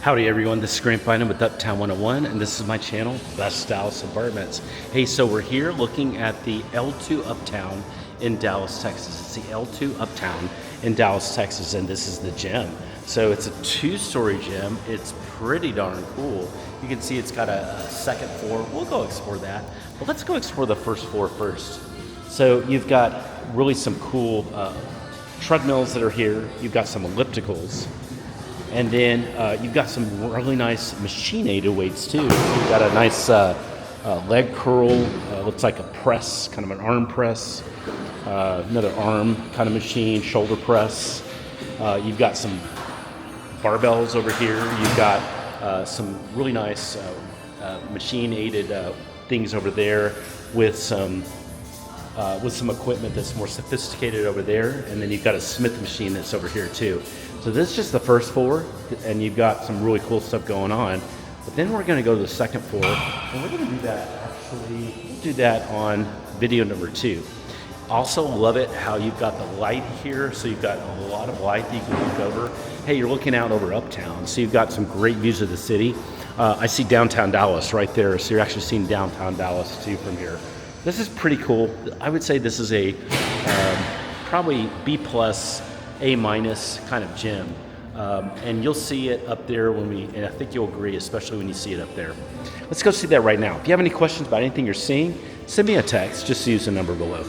Howdy everyone, this is Grant Bynum with Uptown 101, and this is my channel, Best Dallas Apartments. Hey, so we're here looking at the L2 Uptown in Dallas, Texas. It's the L2 Uptown in Dallas, Texas, and this is the gym. So it's a two-story gym. It's pretty darn cool. You can see it's got a second floor. We'll go explore that, but let's go explore the first floor first. So you've got really some cool treadmills that are here. You've got some ellipticals. And then you've got some really nice machine-aided weights too. You've got a nice leg curl, looks like a press, kind of an arm press, another arm kind of machine, shoulder press. You've got some barbells over here. You've got some really nice machine-aided things over there with some equipment that's more sophisticated over there. And then you've got a Smith machine that's over here too. So this is just the first floor, and you've got some really cool stuff going on. But then we're going to go to the second floor, and we're going to do that we'll do that on video number 2. Also love it how you've got the light here, so you've got a lot of light that you can look over. Hey, you're looking out over Uptown, so you've got some great views of the city. I see downtown Dallas right there, so you're actually seeing downtown Dallas too from here. This is pretty cool. I would say this is a probably B+, A- kind of gym. And you'll see it up there and I think you'll agree, especially when you see it up there. Let's go see that right now. If you have any questions about anything you're seeing, send me a text. Just use the number below.